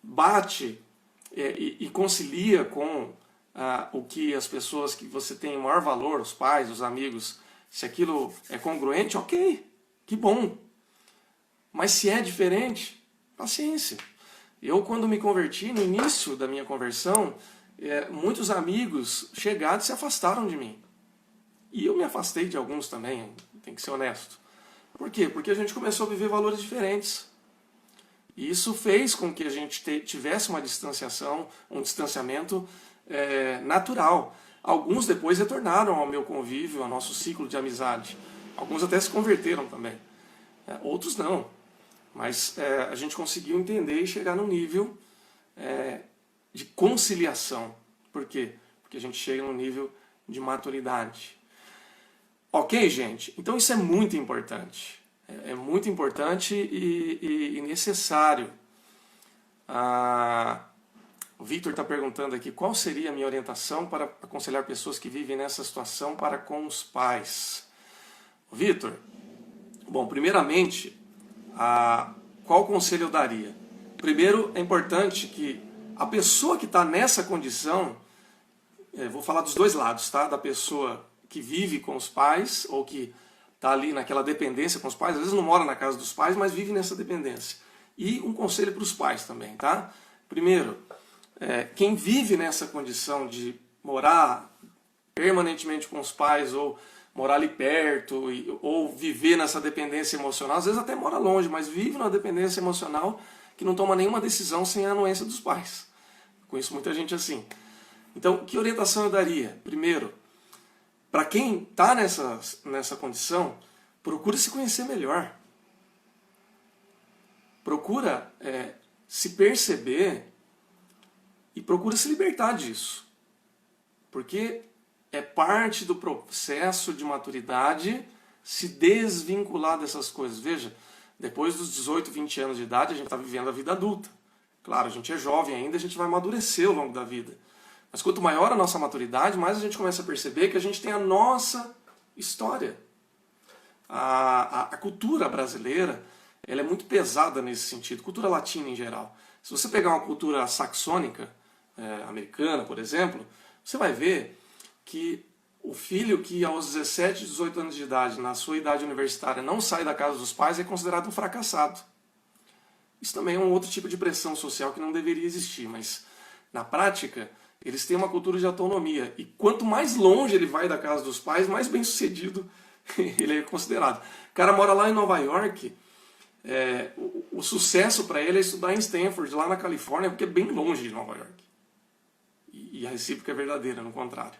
bate e concilia com o que as pessoas que você tem maior valor, os pais, os amigos, se aquilo é congruente, ok, que bom. Mas se é diferente, paciência. Eu, quando me converti, no início da minha conversão, muitos amigos chegados se afastaram de mim. E eu me afastei de alguns também, tem que ser honesto. Por quê? Porque a gente começou a viver valores diferentes. E isso fez com que a gente tivesse uma distanciação, um distanciamento natural. Alguns depois retornaram ao meu convívio, ao nosso ciclo de amizade. Alguns até se converteram também. Outros não. Mas a gente conseguiu entender e chegar num nível de conciliação. Por quê? Porque a gente chega num nível de maturidade. Ok, gente? Então isso é muito importante. É muito importante e necessário. O Victor está perguntando aqui qual seria a minha orientação para aconselhar pessoas que vivem nessa situação para com os pais. Victor, bom, primeiramente, qual conselho eu daria? Primeiro, é importante que a pessoa que está nessa condição, vou falar dos dois lados, tá? Da pessoa que vive com os pais, ou que está ali naquela dependência com os pais, às vezes não mora na casa dos pais, mas vive nessa dependência. E um conselho para os pais também, tá? Primeiro, quem vive nessa condição de morar permanentemente com os pais, ou morar ali perto, ou viver nessa dependência emocional, às vezes até mora longe, mas vive numa dependência emocional que não toma nenhuma decisão sem a anuência dos pais. Conheço muita gente assim. Então, que orientação eu daria? Primeiro, para quem está nessa condição, procura se conhecer melhor. Procura se perceber e procura se libertar disso. Porque é parte do processo de maturidade se desvincular dessas coisas. Veja, depois dos 18, 20 anos de idade, a gente está vivendo a vida adulta. Claro, a gente é jovem ainda, a gente vai amadurecer ao longo da vida. Mas quanto maior a nossa maturidade, mais a gente começa a perceber que a gente tem a nossa história. A cultura brasileira, ela é muito pesada nesse sentido, cultura latina em geral. Se você pegar uma cultura saxônica, americana, por exemplo, você vai ver que o filho que aos 17, 18 anos de idade, na sua idade universitária, não sai da casa dos pais, é considerado um fracassado. Isso também é um outro tipo de pressão social que não deveria existir, mas na prática eles têm uma cultura de autonomia. E quanto mais longe ele vai da casa dos pais, mais bem sucedido ele é considerado. O cara mora lá em Nova York, o sucesso para ele é estudar em Stanford, lá na Califórnia, porque é bem longe de Nova York. E a recíproca é verdadeira, no contrário.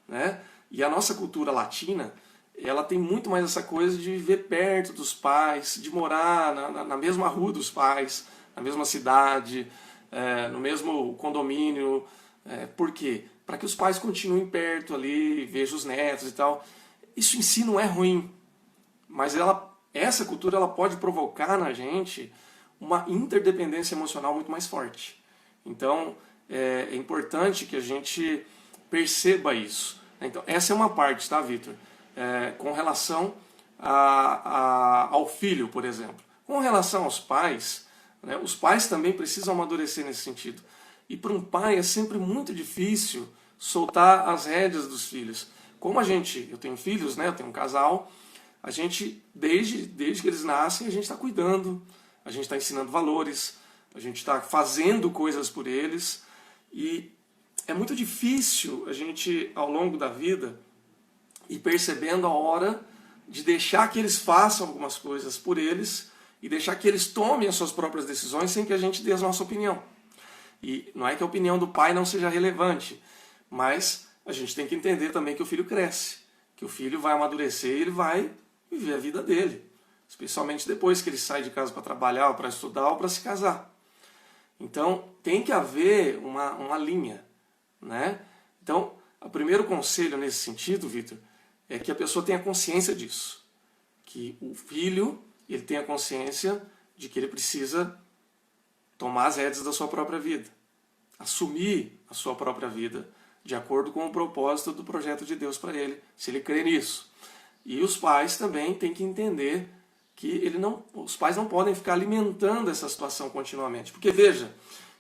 Né? E a nossa cultura latina, ela tem muito mais essa coisa de viver perto dos pais, de morar na mesma rua dos pais, na mesma cidade, no mesmo condomínio. Por quê? Para que os pais continuem perto ali, vejam os netos e tal. Isso em si não é ruim, mas essa cultura ela pode provocar na gente uma interdependência emocional muito mais forte. Então, é importante que a gente perceba isso. Então, essa é uma parte, tá, Victor? Com relação ao filho, por exemplo. Com relação aos pais, né, os pais também precisam amadurecer nesse sentido. E para um pai é sempre muito difícil soltar as rédeas dos filhos. Como eu tenho filhos, né? Eu tenho um casal, a gente, desde que eles nascem, a gente está cuidando, a gente está ensinando valores, a gente está fazendo coisas por eles. E é muito difícil a gente, ao longo da vida, ir percebendo a hora de deixar que eles façam algumas coisas por eles e deixar que eles tomem as suas próprias decisões sem que a gente dê a nossa opinião. E não é que a opinião do pai não seja relevante, mas a gente tem que entender também que o filho cresce, que o filho vai amadurecer e ele vai viver a vida dele, especialmente depois que ele sai de casa para trabalhar, ou para estudar, ou para se casar. Então tem que haver uma linha, né? Então, o primeiro conselho nesse sentido, Vitor, é que a pessoa tenha consciência disso, que o filho ele tenha consciência de que ele precisa tomar as rédeas da sua própria vida, assumir a sua própria vida, de acordo com o propósito do projeto de Deus para ele, se ele crê nisso. E os pais também têm que entender que os pais não podem ficar alimentando essa situação continuamente. Porque, veja,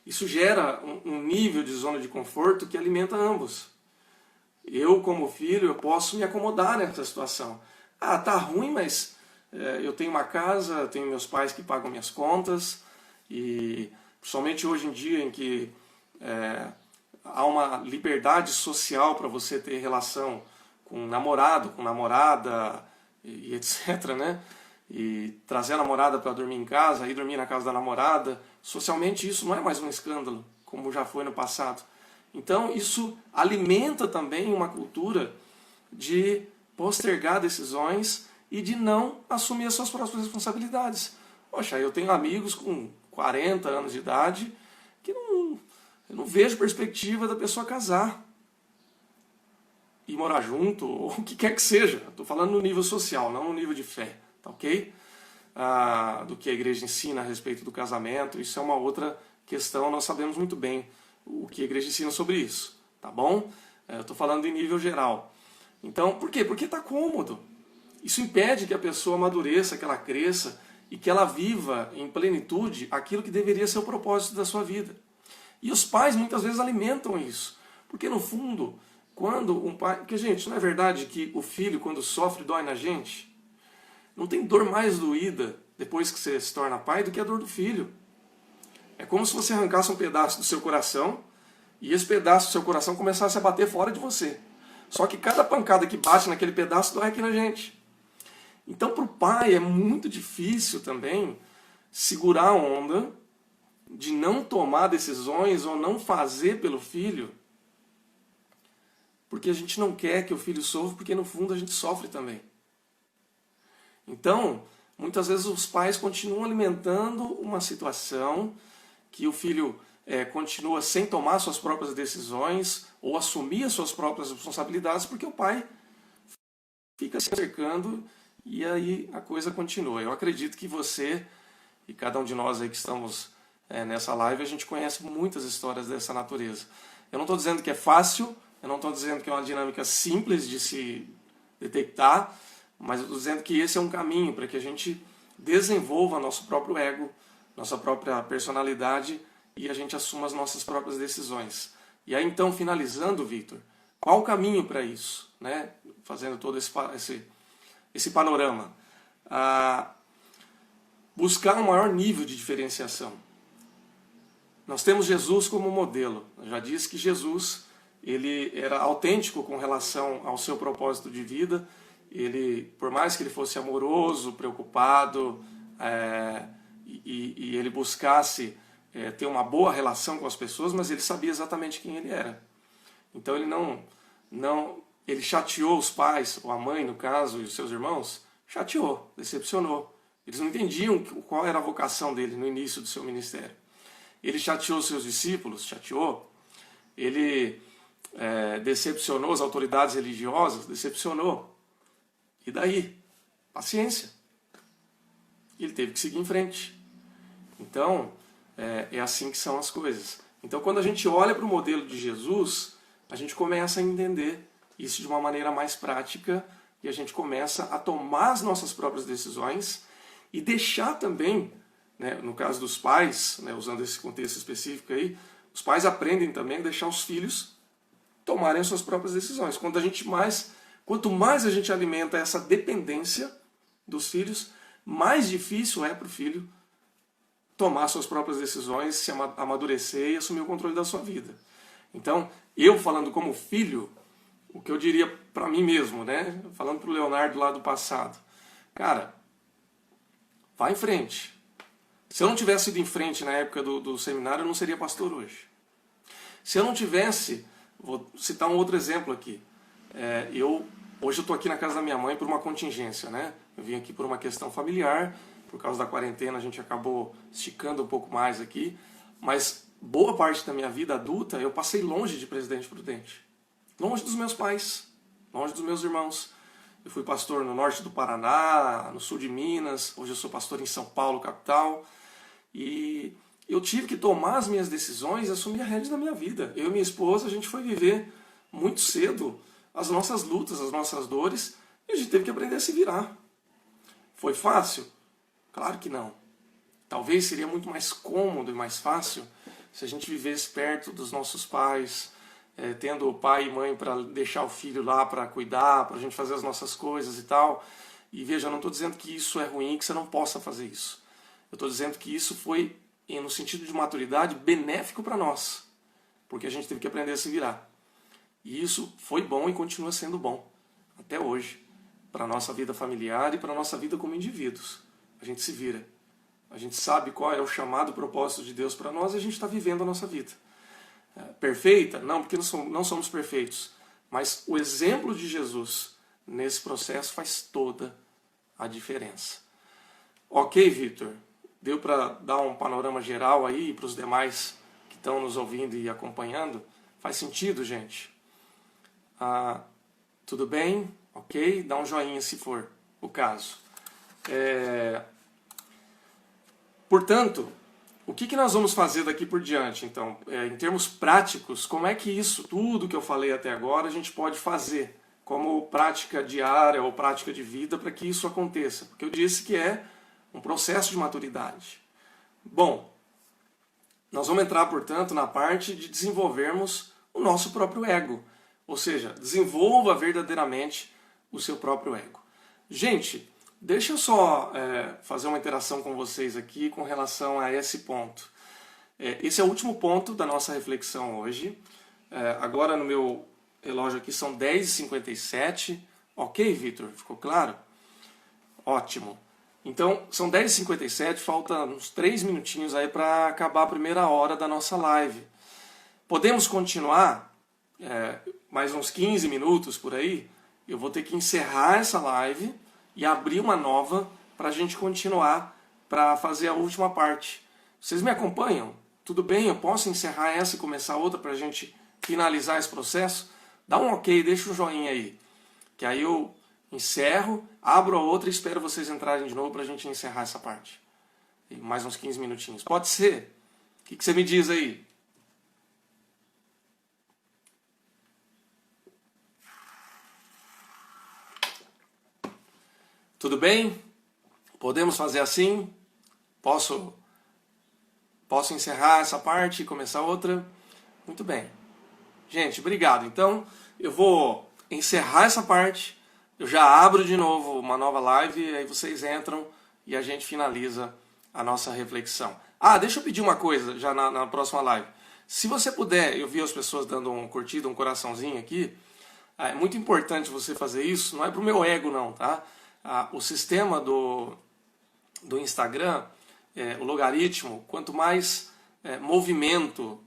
isso gera um nível de zona de conforto que alimenta ambos. Eu, como filho, eu posso me acomodar nessa situação. Ah, tá ruim, mas eu tenho uma casa, tenho meus pais que pagam minhas contas, e principalmente hoje em dia em que há uma liberdade social para você ter relação com namorado, com namorada e etc, né? E trazer a namorada para dormir em casa, ir dormir na casa da namorada, socialmente isso não é mais um escândalo, como já foi no passado. Então isso alimenta também uma cultura de postergar decisões e de não assumir as suas próprias responsabilidades. Poxa, eu tenho amigos com 40 anos de idade que eu não vejo perspectiva da pessoa casar e morar junto, ou o que quer que seja. Estou falando no nível social, não no nível de fé, tá ok? Do que a igreja ensina a respeito do casamento, isso é uma outra questão, nós sabemos muito bem o que a igreja ensina sobre isso, tá bom? Eu estou falando em nível geral. Então, por quê? Porque está cômodo. Isso impede que a pessoa amadureça, que ela cresça e que ela viva em plenitude aquilo que deveria ser o propósito da sua vida. E os pais muitas vezes alimentam isso. Porque no fundo, quando um pai... Porque, gente, não é verdade que o filho, quando sofre, dói na gente? Não tem dor mais doída depois que você se torna pai do que a dor do filho. É como se você arrancasse um pedaço do seu coração e esse pedaço do seu coração começasse a bater fora de você. Só que cada pancada que bate naquele pedaço dói aqui na gente. Então, para o pai é muito difícil também segurar a onda de não tomar decisões ou não fazer pelo filho, porque a gente não quer que o filho sofra, porque no fundo a gente sofre também. Então, muitas vezes os pais continuam alimentando uma situação que o filho continua sem tomar suas próprias decisões ou assumir as suas próprias responsabilidades, porque o pai fica se cercando e aí a coisa continua. Eu acredito que você e cada um de nós aí que estamos nessa live, a gente conhece muitas histórias dessa natureza. Eu não estou dizendo que é fácil, eu não estou dizendo que é uma dinâmica simples de se detectar, mas eu estou dizendo que esse é um caminho para que a gente desenvolva nosso próprio ego, nossa própria personalidade e a gente assuma as nossas próprias decisões. E aí então, finalizando, Vitor, qual o caminho para isso? Né? Fazendo todo esse panorama. Buscar um maior nível de diferenciação. Nós temos Jesus como modelo. Eu já disse que Jesus ele era autêntico com relação ao seu propósito de vida. Ele, por mais que ele fosse amoroso, preocupado, e ele buscasse ter uma boa relação com as pessoas, mas ele sabia exatamente quem ele era. Então ele ele chateou os pais, ou a mãe no caso, e os seus irmãos, chateou, decepcionou. Eles não entendiam qual era a vocação dele no início do seu ministério. Ele chateou seus discípulos, chateou. Ele decepcionou as autoridades religiosas, decepcionou. E daí? Paciência. Ele teve que seguir em frente. Então, é assim que são as coisas. Então, quando a gente olha para o modelo de Jesus, a gente começa a entender isso de uma maneira mais prática e a gente começa a tomar as nossas próprias decisões e deixar também, né, no caso dos pais, né, usando esse contexto específico aí, Os pais aprendem também a deixar os filhos tomarem as suas próprias decisões. Quanto mais a gente alimenta essa dependência dos filhos, mais difícil é para o filho tomar suas próprias decisões, se amadurecer e assumir o controle da sua vida. Então, eu falando como filho, o que eu diria para mim mesmo, né? Falando para o Leonardo lá do passado, cara, vai em frente. Se eu não tivesse ido em frente na época do seminário, eu não seria pastor hoje. Se eu não tivesse, vou citar um outro exemplo aqui. Hoje eu estou aqui na casa da minha mãe por uma contingência, né? Eu vim aqui por uma questão familiar, por causa da quarentena a gente acabou esticando um pouco mais aqui, mas boa parte da minha vida adulta eu passei longe de Presidente Prudente. Longe dos meus pais, longe dos meus irmãos. Eu fui pastor no norte do Paraná, no sul de Minas, hoje eu sou pastor em São Paulo, capital, e eu tive que tomar as minhas decisões e assumir a rédea da minha vida. Eu e minha esposa, a gente foi viver muito cedo as nossas lutas, as nossas dores, e a gente teve que aprender a se virar. Foi fácil? Claro que não. Talvez seria muito mais cômodo e mais fácil se a gente vivesse perto dos nossos pais, tendo o pai e mãe para deixar o filho lá para cuidar, para a gente fazer as nossas coisas e tal. E veja, eu não estou dizendo que isso é ruim, que você não possa fazer isso. Eu estou dizendo que isso foi, no sentido de maturidade, benéfico para nós, porque a gente teve que aprender a se virar. E isso foi bom e continua sendo bom, até hoje, para a nossa vida familiar e para a nossa vida como indivíduos. A gente se vira. A gente sabe qual é o chamado, o propósito de Deus para nós e a gente está vivendo a nossa vida. Perfeita? Não, porque não somos perfeitos. Mas o exemplo de Jesus nesse processo faz toda a diferença. Ok, Vitor? Deu para dar um panorama geral aí para os demais que estão nos ouvindo e acompanhando? Faz sentido, gente? Tudo bem? Ok? Dá um joinha se for o caso. Portanto, o que nós vamos fazer daqui por diante? Então, em termos práticos, como é que isso, tudo que eu falei até agora, a gente pode fazer como prática diária ou prática de vida para que isso aconteça? Porque eu disse que é um processo de maturidade. Bom, nós vamos entrar, portanto, na parte de desenvolvermos o nosso próprio ego. Ou seja, desenvolva verdadeiramente o seu próprio ego. Gente, deixa eu só fazer uma interação com vocês aqui com relação a esse ponto. Esse é o último ponto da nossa reflexão hoje. Agora no meu relógio aqui são 10h57. Ok, Vitor? Ficou claro? Ótimo. Então, são 10h57, falta uns 3 minutinhos aí para acabar a primeira hora da nossa live. Podemos continuar mais uns 15 minutos por aí? Eu vou ter que encerrar essa live e abrir uma nova para a gente continuar para fazer a última parte. Vocês me acompanham? Tudo bem? Eu posso encerrar essa e começar outra para a gente finalizar esse processo? Dá um ok, deixa um joinha aí. Que aí eu encerro, abro a outra e espero vocês entrarem de novo para a gente encerrar essa parte. E mais uns 15 minutinhos. Pode ser? O que você me diz aí? Tudo bem? Podemos fazer assim? Posso encerrar essa parte e começar outra? Muito bem. Gente, obrigado. Então, eu vou encerrar essa parte. Eu já abro de novo uma nova live, aí vocês entram e a gente finaliza a nossa reflexão. Deixa eu pedir uma coisa já na próxima live. Se você puder, eu vi as pessoas dando um curtido, um coraçãozinho aqui. É muito importante você fazer isso, não é pro meu ego não, tá? O sistema do Instagram, o logaritmo, quanto mais movimento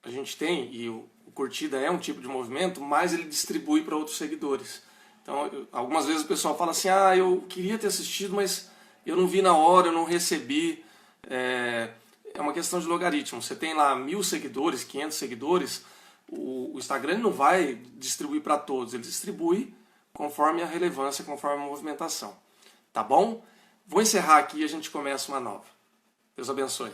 a gente tem, e o curtida é um tipo de movimento, mais ele distribui para outros seguidores. Então, algumas vezes o pessoal fala assim, eu queria ter assistido, mas eu não vi na hora, eu não recebi. É uma questão de logaritmo. Você tem lá 1000 seguidores, 500 seguidores, o Instagram não vai distribuir para todos, ele distribui conforme a relevância, conforme a movimentação. Tá bom? Vou encerrar aqui e a gente começa uma nova. Deus abençoe.